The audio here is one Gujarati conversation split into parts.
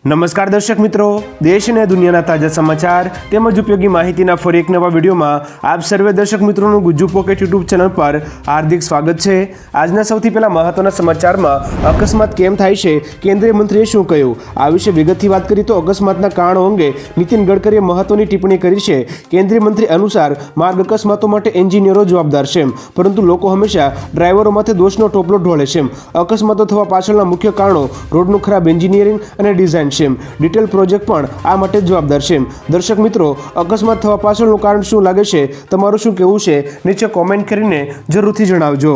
નમસ્કાર દર્શક મિત્રો, દેશ અને દુનિયાના તાજા સમાચાર તેમજ ઉપયોગી માહિતીના ફરી એક નવા વિડીયોમાં આપ સર્વે દર્શક મિત્રોનું ગુજ્જુ પોકેટ યુટ્યુબ ચેનલ પર હાર્દિક સ્વાગત છે। આજના સૌથી પહેલા મહત્વના સમાચારમાં અકસ્માત કેમ થાય છે, કેન્દ્રીય મંત્રીએ શું કહ્યું, આ વિશે વિગતથી વાત કરી તો અકસ્માતના કારણો અંગે નીતિન ગડકરીએ મહત્વની ટિપ્પણી કરી છે। કેન્દ્રીય મંત્રી અનુસાર માર્ગ અકસ્માતો માટે એન્જિનિયરો જવાબદાર છે, પરંતુ લોકો હંમેશા ડ્રાઈવરો માથે દોષનો ટોપલો ઢોળે છે। અકસ્માતો થવા પાછળના મુખ્ય કારણો રોડનું ખરાબ એન્જિનિયરિંગ અને ડિઝાઇન છે। ડિટેલ પ્રોજેક્ટ પણ આ માટે જવાબદાર છે। દર્શક મિત્રો, અકસ્માત થવા પાછળનું કારણ શું લાગે છે, તમારું શું કહેવું છે, નીચે કોમેન્ટ કરીને જરૂરથી જણાવજો।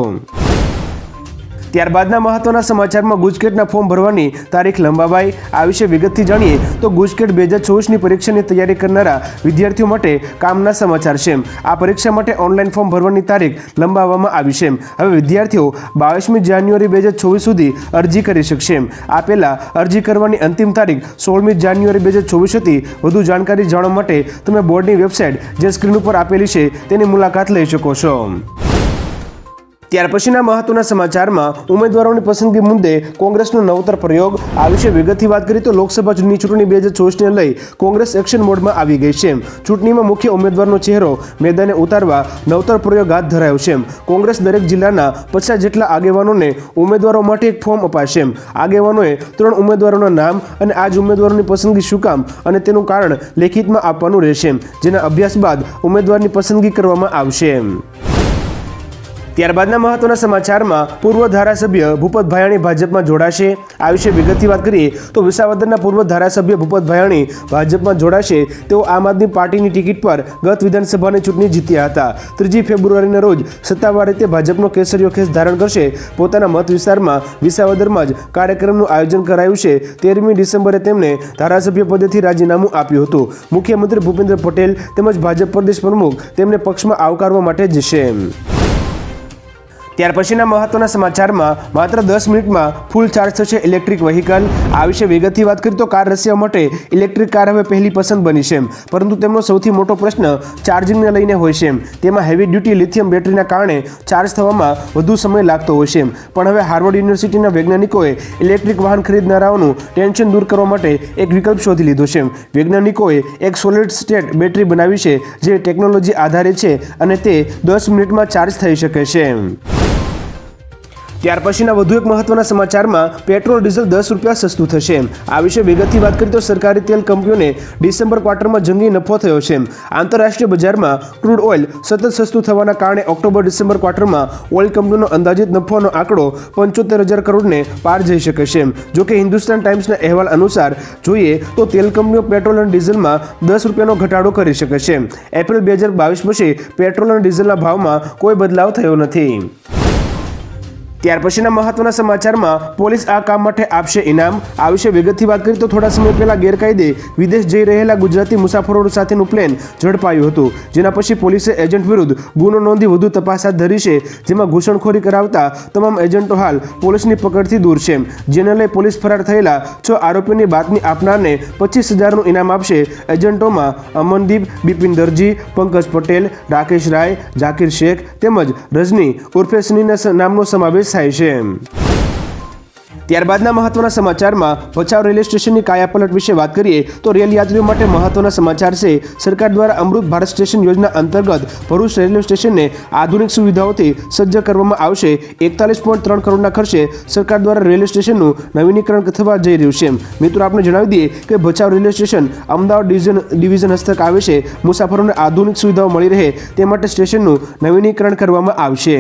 ત્યારબાદના મહત્વના સમાચારમાં ગુજકેટના ફોર્મ ભરવાની તારીખ લંબાવાઈ, આ વિશે વિગતથી જાણીએ તો ગુજકેટ 2024ની પરીક્ષાની તૈયારી કરનારા વિદ્યાર્થીઓ માટે કામના સમાચાર છે। આ પરીક્ષા માટે ઓનલાઈન ફોર્મ ભરવાની તારીખ લંબાવવામાં આવી છે। હવે વિદ્યાર્થીઓ 22મી જાન્યુઆરી 2024 સુધી અરજી કરી શકશે। આ પહેલા અરજી કરવાની અંતિમ તારીખ 16મી જાન્યુઆરી 2024 હતી। વધુ જાણકારી જાણવા માટે તમે બોર્ડની વેબસાઇટ જે સ્ક્રીન ઉપર આપેલી છે તેની મુલાકાત લઈ શકો છો। ત્યાર પછીના મહત્વના સમાચારમાં ઉમેદવારોની પસંદગી મુદ્દે કોંગ્રેસનો નવતર પ્રયોગ, આ વિશે વિગતથી વાત કરીએ તો લોકસભા ચૂંટણી 2024ને લઈ કોંગ્રેસ એક્શન મોડમાં આવી ગઈ છે। ચૂંટણીમાં મુખ્ય ઉમેદવારનો ચહેરો મેદાને ઉતારવા નવતર પ્રયોગ હાથ ધરાયો છે। કોંગ્રેસ દરેક જિલ્લાના 50 જેટલા આગેવાનોને ઉમેદવારો માટે એક ફોર્મ અપાશે। આગેવાનોએ 3 ઉમેદવારોના નામ અને આ જ ઉમેદવારોની પસંદગી શું કામ અને તેનું કારણ લેખિતમાં આપવાનું રહેશે, જેના અભ્યાસ બાદ ઉમેદવારની પસંદગી કરવામાં આવશે। ત્યારબાદના મહત્વના સમાચારમાં પૂર્વ ધારાસભ્ય ભૂપત ભાયાણી ભાજપમાં જોડાશે, આ વિશે વિગતથી વાત કરીએ તો વિસાવદરના પૂર્વ ધારાસભ્ય ભૂપત ભાયાણી ભાજપમાં જોડાશે। તેઓ આમ આદમી પાર્ટીની ટિકિટ પર ગત વિધાનસભાની ચૂંટણી જીત્યા હતા। 3 ફેબ્રુઆરીના રોજ સત્તાવાર રીતે ભાજપનો કેસરીયો ખેસ ધારણ કરશે। પોતાના મત વિસ્તારમાં વિસાવદરમાં જ કાર્યક્રમનું આયોજન કરાયું છે। 13મી ડિસેમ્બરે તેમણે ધારાસભ્ય પદેથી રાજીનામું આપ્યું હતું। મુખ્યમંત્રી ભૂપેન્દ્ર પટેલ તેમજ ભાજપ પ્રદેશ પ્રમુખ તેમને પક્ષમાં આવકારવા માટે જશે। ત્યાર પછીના મહત્વના સમાચારમાં માત્ર 10 મિનિટમાં ફૂલ ચાર્જ થશે ઇલેક્ટ્રિક વ્હીકલ, આ વિશે વિગતથી વાત કરીએ તો કાર રસિયા માટે ઇલેક્ટ્રિક કાર હવે પહેલી પસંદ બની છે, પરંતુ તેમનો સૌથી મોટો પ્રશ્ન ચાર્જિંગને લઈને હોય છે। તેમાં હેવી ડ્યુટી લિથિયમ બેટરીના કારણે ચાર્જ થવામાં વધુ સમય લાગતો હોય છે। પણ હવે હાર્વર્ડ યુનિવર્સિટીના વૈજ્ઞાનિકોએ ઇલેક્ટ્રિક વાહન ખરીદનારાઓનું ટેન્શન દૂર કરવા માટે એક વિકલ્પ શોધી લીધો છે। વૈજ્ઞાનિકોએ એક સોલિડ સ્ટેટ બેટરી બનાવી છે જે ટેકનોલોજી આધારિત છે અને તે 10 મિનિટમાં ચાર્જ થઈ શકે છે। ત્યાર પછીના વધુ એક મહત્વના સમાચારમાં પેટ્રોલ ડીઝલ 10 રૂપિયા સસ્તું થશે, આ વિશે વિગતથી વાત કરીએ તો સરકારી તેલ કંપનીઓને ડિસેમ્બર ક્વાર્ટરમાં જંગી નફો થયો છે। આંતરરાષ્ટ્રીય બજારમાં ક્રૂડ ઓઇલ સતત સસ્તું થવાના કારણે ઓક્ટોબર ડિસેમ્બર ક્વાર્ટરમાં ઓઇલ કંપનીનો અંદાજિત નફોનો આંકડો 75,000 કરોડને પાર જઈ શકે છે। જોકે હિન્દુસ્તાન ટાઈમ્સના અહેવાલ અનુસાર જોઈએ તો તેલ કંપનીઓ પેટ્રોલ અને ડીઝલમાં 10 રૂપિયાનો ઘટાડો કરી શકે છે। એપ્રિલ 2022 પછી પેટ્રોલ અને ડીઝલના ભાવમાં કોઈ બદલાવ થયો નથી। ત્યાર પછીના મહત્વના સમાચારમાં પોલીસ આ કામ માટે આપશે ઇનામ, આ વિશે વિગતથી વાત કરીએ તો થોડા સમય પહેલા ગેરકાયદે વિદેશ જઈ રહેલા ગુજરાતી મુસાફરો સાથેનું પ્લેન ઝડપાયું હતું, જેના પછી પોલીસે એજન્ટ વિરુદ્ધ ગુનો નોંધી વધુ તપાસ હાથ ધરી છે, જેમાં ઘૂસણખોરી કરાવતા તમામ એજન્ટો હાલ પોલીસની પકડથી દૂર છે। જેને લઈ પોલીસ ફરાર થયેલા 6 આરોપીની બાતમી આપનારને 25,000નું ઇનામ આપશે। એજન્ટોમાં અમનદીપ, બિપિન દરજી, પંકજ પટેલ, રાકેશ રાય, જાકીર શેખ તેમજ રજની ઉર્ફે સનીના નામનો સમાવેશ થાય છે। ત્યારબાદના મહત્વના સમાચારમાં ભચાઉ રેલવે સ્ટેશનની કાયાપલટ વિશે વાત કરીએ તો રેલ યાત્રીઓ માટે મહત્વના સમાચાર છે। સરકાર દ્વારા અમૃત ભારત સ્ટેશન યોજના અંતર્ગત ભરૂચ રેલવે સ્ટેશનને આધુનિક સુવિધાઓથી સજ્જ કરવામાં આવશે। 41.3 કરોડના ખર્ચે સરકાર દ્વારા રેલવે સ્ટેશનનું નવીનીકરણ થવા જઈ રહ્યું છે। મિત્રો, આપણે જણાવી દઈએ કે Bhachau railway station Ahmedabad division હસ્તક આવે છે। મુસાફરોને આધુનિક સુવિધાઓ મળી રહે તે માટે સ્ટેશનનું નવીનીકરણ કરવામાં આવશે।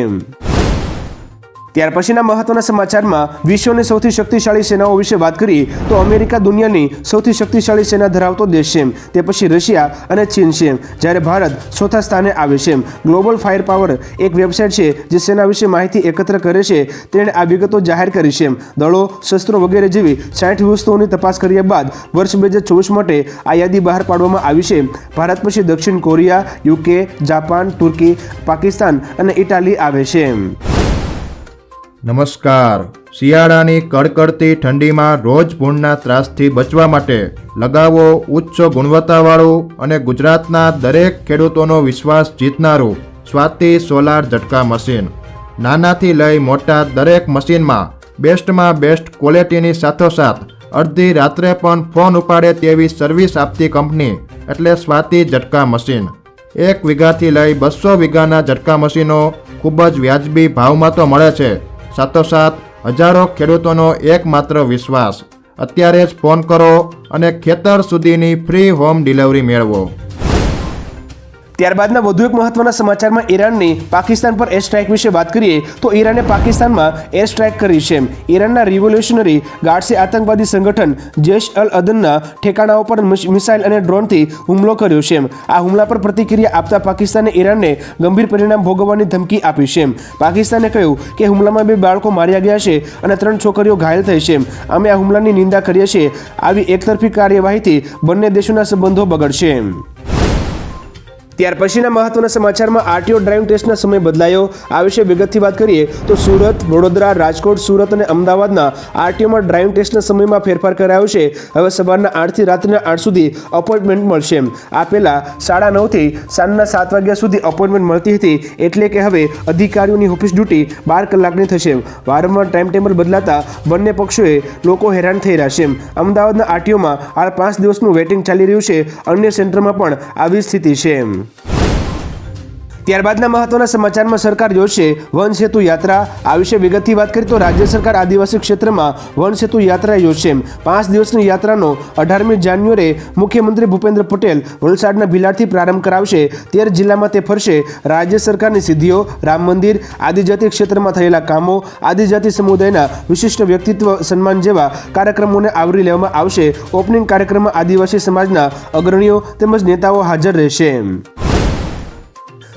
ત્યાર પછીના મહત્વના સમાચારમાં વિશ્વની સૌથી શક્તિશાળી સેનાઓ વિશે વાત કરીએ તો અમેરિકા દુનિયાની સૌથી શક્તિશાળી સેના ધરાવતો દેશ છે, તે પછી રશિયા અને ચીન છે, જ્યારે ભારત ચોથા સ્થાને આવે છે। ગ્લોબલ ફાયર પાવર એક વેબસાઇટ છે જે સેના વિશે માહિતી એકત્ર કરે છે, તેણે આ વિગતો જાહેર કરી છે। દળો, શસ્ત્રો વગેરે જેવી 60 વસ્તુઓની તપાસ કર્યા બાદ વર્ષ 2024 માટે આ યાદી બહાર પાડવામાં આવી છે। ભારત પછી દક્ષિણ કોરિયા, UK, જાપાન, તુર્કી, પાકિસ્તાન અને ઇટાલી આવે છે। નમસ્કાર। શિયાળાની કડકડતી ઠંડીમાં રોજ ભૂંડના ત્રાસથી બચવા માટે લગાવો ઉચ્ચ ગુણવત્તાવાળું અને ગુજરાતના દરેક ખેડૂતોનો વિશ્વાસ જીતનારું સ્વાતિ સોલાર ઝટકા મશીન। નાનાથી લઈ મોટા દરેક મશીનમાં બેસ્ટમાં બેસ્ટ ક્વોલિટીની સાથોસાથ અડધી રાત્રે પણ ફોન ઉપાડે તેવી સર્વિસ આપતી કંપની એટલે સ્વાતિ ઝટકા મશીન. 1 વીઘાથી લઈ 200 વીઘાના ઝટકા મશીનો ખૂબ જ વ્યાજબી ભાવમાં તો મળે છે. સાથોસાથ હજારો ખેડૂતોનો એકમાત્ર વિશ્વાસ. અત્યારે જ ફોન કરો અને ખેતર સુધીની ફ્રી હોમ ડિલિવરી મેળવો. ત્યારબાદના વધુ એક મહત્વના સમાચારમાં ઈરાનની પાકિસ્તાન પર એર સ્ટ્રાઇક વિશે વાત કરીએ તો ઈરાને પાકિસ્તાનમાં એર સ્ટ્રાઇક કરી છે. ઈરાનના રિવોલ્યુશનરી ગાર્ડ્સે આતંકવાદી સંગઠન જૈશ અલ અદનના ઠેકાણાઓ પર મિસાઇલ અને ડ્રોનથી હુમલો કર્યો છે. આ હુમલા પર પ્રતિક્રિયા આપતા પાકિસ્તાને ઈરાનને ગંભીર પરિણામ ભોગવવાની ધમકી આપી છે. પાકિસ્તાને કહ્યું કે હુમલામાં 2 બાળકો માર્યા ગયા છે અને 3 છોકરીઓ ઘાયલ થઈ છે. અમે આ હુમલાની નિંદા કરીએ છીએ. આવી એકતરફી કાર્યવાહીથી બંને દેશોના સંબંધો બગડશે. ત્યાર પછીના મહત્વના સમાચારમાં આરટીઓ ડ્રાઇવિંગ ટેસ્ટના સમય બદલાયો. આ વિશે વિગતથી વાત કરીએ તો સુરત, વડોદરા, રાજકોટ, સુરત અને અમદાવાદના આરટીઓમાં ડ્રાઇવિંગ ટેસ્ટના સમયમાં ફેરફાર કરાયો છે. હવે સવારના 8 થી રાત્રિના 8 સુધી અપોઇન્ટમેન્ટ મળશે. આ પહેલા 9:30 થી સાંજના 7 વાગ્યા સુધી અપોઇન્ટમેન્ટ મળતી હતી. એટલે કે હવે અધિકારીઓની ઓફિસ ડ્યુટી 12 કલાકની થશે. વારંવાર ટાઈમ ટેબલ બદલાતા બંને પક્ષોએ લોકો હેરાન થઈ રહ્યા છે. અમદાવાદના આરટીઓમાં હાલ 5 દિવસનું વેટિંગ ચાલી રહ્યું છે. અન્ય સેન્ટરમાં પણ આવી સ્થિતિ છે. ત્યારબાદના મહત્વના સમાચારમાં સરકાર યોજશે વન સેતુ યાત્રા. આ વિશે વિગતથી વાત કરીએ તો રાજ્ય સરકાર આદિવાસી ક્ષેત્રમાં વન સેતુ યાત્રા યોજશે. 5 દિવસની યાત્રાનો 18મી જાન્યુઆરીએ મુખ્યમંત્રી ભૂપેન્દ્ર પટેલ વલસાડના ભિલાડથી પ્રારંભ કરાવશે. 13 જિલ્લામાં તે ફરશે. રાજ્ય સરકારની સિદ્ધિઓ, રામ મંદિર, આદિજાતિ ક્ષેત્રમાં થયેલા કામો, આદિજાતિ સમુદાયના વિશિષ્ટ વ્યક્તિત્વ સન્માન જેવા કાર્યક્રમોને આવરી લેવામાં આવશે. ઓપનિંગ કાર્યક્રમમાં આદિવાસી સમાજના અગ્રણીઓ તેમજ નેતાઓ હાજર રહેશે.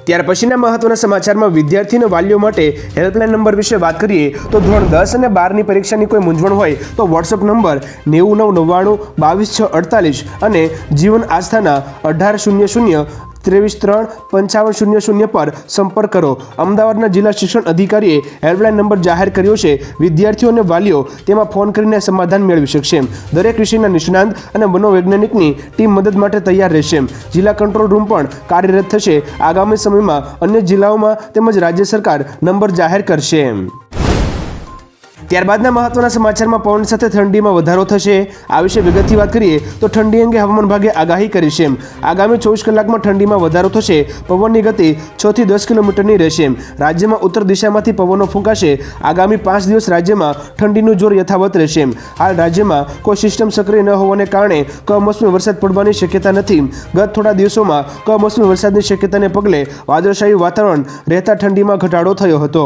ત્યાર પછીના મહત્વના સમાચારમાં વિદ્યાર્થી અને વાલીઓ માટે હેલ્પલાઇન નંબર વિશે વાત કરીએ તો ધોરણ 10 અને 12ની પરીક્ષાની કોઈ મૂંઝવણ હોય તો વોટ્સઅપ નંબર 9999 22648 અને જીવન આસ્થાના 1800 23 3 5500 પર સંપર્ક કરો. અમદાવાદના જિલ્લા શિક્ષણ અધિકારીએ હેલ્પલાઇન નંબર જાહેર કર્યો છે. વિદ્યાર્થીઓ અને વાલીઓ તેમાં ફોન કરીને સમાધાન મેળવી શકશે. દરેક વિષયના નિષ્ણાંત અને મનોવૈજ્ઞાનિકની ટીમ મદદ માટે તૈયાર રહેશે. જિલ્લા કંટ્રોલ રૂમ પણ કાર્યરત થશે. આગામી સમયમાં અન્ય જિલ્લાઓમાં તેમજ રાજ્ય સરકાર નંબર જાહેર કરશે. ત્યારબાદના મહત્વના સમાચારમાં પવન સાથે ઠંડીમાં વધારો થશે. આ વિશે વિગતથી વાત કરીએ તો ઠંડી અંગે હવામાન વિભાગે આગાહી કરી છે. આગામી 24 કલાકમાં ઠંડીમાં વધારો થશે. પવનની ગતિ 6 થી 10 કિલોમીટરની રહેશે. રાજ્યમાં ઉત્તર દિશામાંથી પવનો ફૂંકાશે. આગામી 5 દિવસ રાજ્યમાં ઠંડીનું જોર યથાવત રહેશે. હાલ રાજ્યમાં કોઈ સિસ્ટમ સક્રિય ન હોવાને કારણે કમોસમી વરસાદ પડવાની શક્યતા નથી. ગત થોડા દિવસોમાં કમોસમી વરસાદની શક્યતાને પગલે વાદળછાયું વાતાવરણ રહેતા ઠંડીમાં ઘટાડો થયો હતો.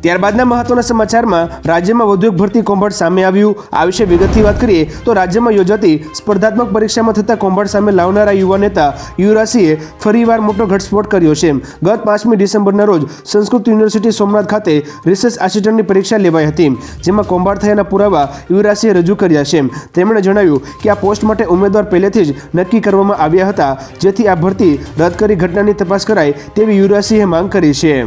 ત્યારબાદના મહત્વના સમાચારમાં રાજ્યમાં વધુ એક ભરતી કૌભાંડ સામે આવ્યું. આ વિશે વિગતથી વાત કરીએ તો રાજ્યમાં યોજાતી સ્પર્ધાત્મક પરીક્ષામાં થતા કૌભાંડ સામે લાવનારા યુવા નેતા યુવરાજસિંહે ફરીવાર મોટો ઘટસ્ફોટ કર્યો છે. ગત 5મી ડિસેમ્બરના રોજ સંસ્કૃત યુનિવર્સિટી સોમનાથ ખાતે રિસર્ચ આસિસ્ટન્ટની પરીક્ષા લેવાઈ હતી. જેમાં કૌભાંડ થયાના પુરાવા યુવરાજસિંહે રજૂ કર્યા છે. તેમણે જણાવ્યું કે આ પોસ્ટ માટે ઉમેદવાર પહેલેથી જ નક્કી કરવામાં આવ્યા હતા, જેથી આ ભરતી રદ કરી ઘટનાની તપાસ કરાય તેવી યુવરાજસિંહે માંગ કરી છે.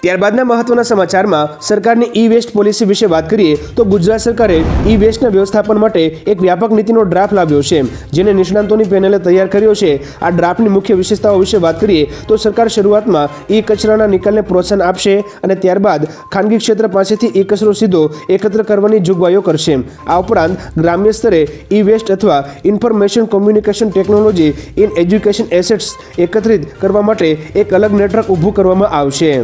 ત્યારબાદના મહત્વના સમાચારમાં સરકારની ઈ વેસ્ટ પોલિસી વિશે વાત કરીએ તો ગુજરાત સરકારે ઈ વેસ્ટના વ્યવસ્થાપન માટે એક વ્યાપક નીતિનો ડ્રાફ્ટ લાવ્યો છે, જેને નિષ્ણાંતોની પેનલે તૈયાર કર્યો છે. આ ડ્રાફ્ટની મુખ્ય વિશેષતાઓ વિશે વાત કરીએ તો સરકાર શરૂઆતમાં ઈ કચરાના નિકાલને પ્રોત્સાહન આપશે અને ત્યારબાદ ખાનગી ક્ષેત્ર પાસેથી ઈ કચરો સીધો એકત્ર કરવાની જોગવાઈઓ કરશે. આ ઉપરાંત ગ્રામ્ય સ્તરે ઈ વેસ્ટ અથવા information communication technology in education assets એકત્રિત કરવા માટે એક અલગ નેટવર્ક ઊભું કરવામાં આવશે.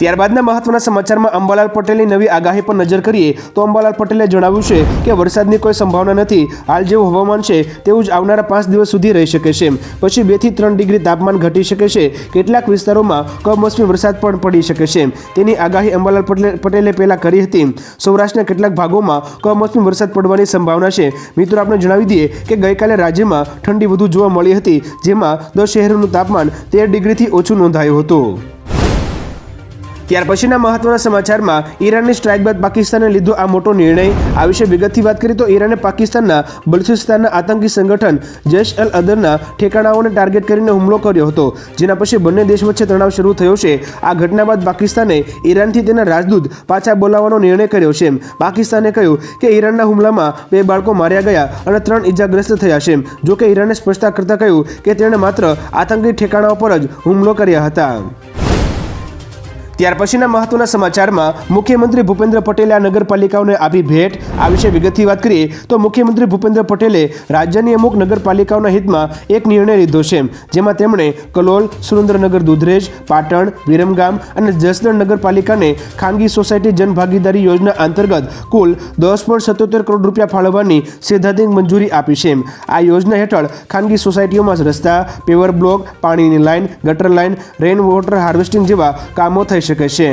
ત્યારબાદના મહત્વના સમાચારમાં અંબાલાલ પટેલની નવી આગાહી પર નજર કરીએ તો અંબાલાલ પટેલે જણાવ્યું છે કે વરસાદની કોઈ સંભાવના નથી. હાલ જેવું હવામાન છે તેવું જ આવનારા 5 દિવસ સુધી રહી શકે છે. પછી 2 થી 3 ડિગ્રી તાપમાન ઘટી શકે છે. કેટલાક વિસ્તારોમાં કમોસમી વરસાદ પણ પડી શકે છે. તેની આગાહી અંબાલાલ પટેલે પહેલા કરી હતી. સૌરાષ્ટ્રના કેટલાક ભાગોમાં કમોસમી વરસાદ પડવાની સંભાવના છે. મિત્રો, આપણે જણાવી દઈએ કે ગઈકાલે રાજ્યમાં ઠંડી વધુ જોવા મળી હતી, જેમાં 10 શહેરોનું તાપમાન 13 ડિગ્રીથી ઓછું નોંધાયું હતું. ત્યાર પછીના મહત્વના સમાચારમાં ઈરાનની સ્ટ્રાઇક બાદ પાકિસ્તાને લીધો આ મોટો નિર્ણય. આ વિશે વિગતથી વાત કરીએ તો ઈરાને પાકિસ્તાનના બલુચિસ્તાનના આતંકી સંગઠન જૈશ અલ અદનના ઠેકાણાઓને ટાર્ગેટ કરીને હુમલો કર્યો હતો, જેના પછી બંને દેશ વચ્ચે તણાવ શરૂ થયો છે. આ ઘટના બાદ પાકિસ્તાને ઈરાનથી તેના રાજદૂત પાછા બોલાવવાનો નિર્ણય કર્યો છે. પાકિસ્તાને કહ્યું કે ઈરાનના હુમલામાં 2 બાળકો માર્યા ગયા અને 3 ઇજાગ્રસ્ત થયા છે. જોકે ઈરાને સ્પષ્ટતા કરતાં કહ્યું કે તેણે માત્ર આતંકી ઠેકાણાઓ પર જ હુમલો કર્યા હતા. ત્યાર પછીના મહત્વના સમાચારમાં મુખ્યમંત્રી ભૂપેન્દ્ર પટેલે આ નગરપાલિકાઓને આપી ભેટ. આ વિશે વિગતથી વાત કરીએ તો મુખ્યમંત્રી ભૂપેન્દ્ર પટેલે રાજ્યની અમુક નગરપાલિકાઓના હિતમાં એક નિર્ણય લીધો છે, જેમાં તેમણે કલોલ, સુરેન્દ્રનગર, દુધરેજ, પાટણ, વિરમગામ અને જસદણ નગરપાલિકાને ખાનગી સોસાયટી જનભાગીદારી યોજના અંતર્ગત કુલ 10.77 કરોડ રૂપિયા ફાળવવાની સૈદ્ધાંતિક મંજૂરી આપી છે. આ યોજના હેઠળ ખાનગી સોસાયટીઓમાં રસ્તા, પેવર બ્લોક, પાણીની લાઇન, ગટર લાઇન, રેઇન વોટર હાર્વેસ્ટિંગ જેવા કામો થઈ શકે છે.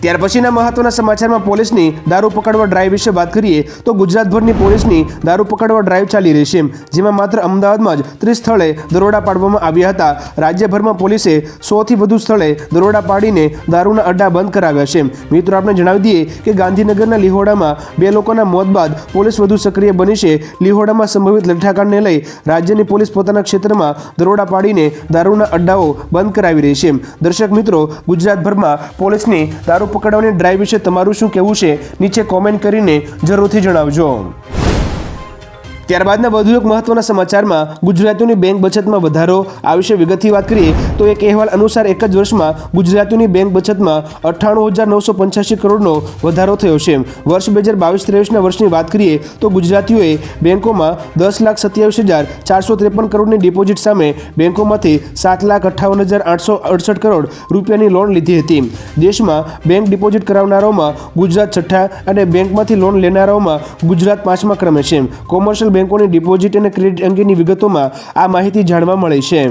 ત્યાર પછીના મહત્વના સમાચારમાં પોલીસની દારૂ પકડવા ડ્રાઈવ વિશે વાત કરીએ તો ગુજરાતભરની પોલીસની દારૂ પકડવા ડ્રાઈવ ચાલી રહી છે, જેમાં માત્ર અમદાવાદમાં જ 30 સ્થળે દરોડા પાડવામાં આવ્યા હતા. રાજ્યભરમાં પોલીસે 100થી વધુ સ્થળે દરોડા પાડીને દારૂના અડ્ડા બંધ કરાવ્યા છે. મિત્રો, આપણે જણાવી દઈએ કે ગાંધીનગરના લિહોડામાં 2 લોકોના મોત બાદ પોલીસ વધુ સક્રિય બની છે. લિહોડામાં સંભવિત લઠ્ઠાકાંડને લઈ રાજ્યની પોલીસ પોતાના ક્ષેત્રમાં દરોડા પાડીને દારૂના અડ્ડાઓ બંધ કરાવી રહી છે. દર્શક મિત્રો, ગુજરાતભરમાં પોલીસની દારૂ પકડવાની ડ્રાઈવ વિશે તમારું શું કહેવું છે? નીચે કોમેન્ટ કરીને જરૂરથી જણાવજો. ત્યારબાદના વધુ એક મહત્વના સમાચારમાં ગુજરાતીઓની બેંક બચતમાં વધારો. આ વિશે વિગતથી વાત કરીએ તો એક અહેવાલ અનુસાર એક જ વર્ષમાં ગુજરાતીઓની બેંક બચતમાં 98,985 કરોડનો વધારો થયો છે. વર્ષ 2022-23ના વર્ષની વાત કરીએ તો ગુજરાતીઓએ બેંકોમાં 10,27,453 કરોડની ડિપોઝિટ સામે બેંકોમાંથી 7,58,868 કરોડ રૂપિયાની લોન લીધી હતી. દેશમાં બેંક ડિપોઝિટ કરાવનારાઓમાં ગુજરાત છઠ્ઠા અને બેંકમાંથી લોન લેનારાઓમાં ગુજરાત 5મા ક્રમે છે. કોમર્શિયલ બેંકોની ડિપોઝિટ અને ક્રેડિટ અંગેની વિગતોમાં આ માહિતી જાણવા મળે છે.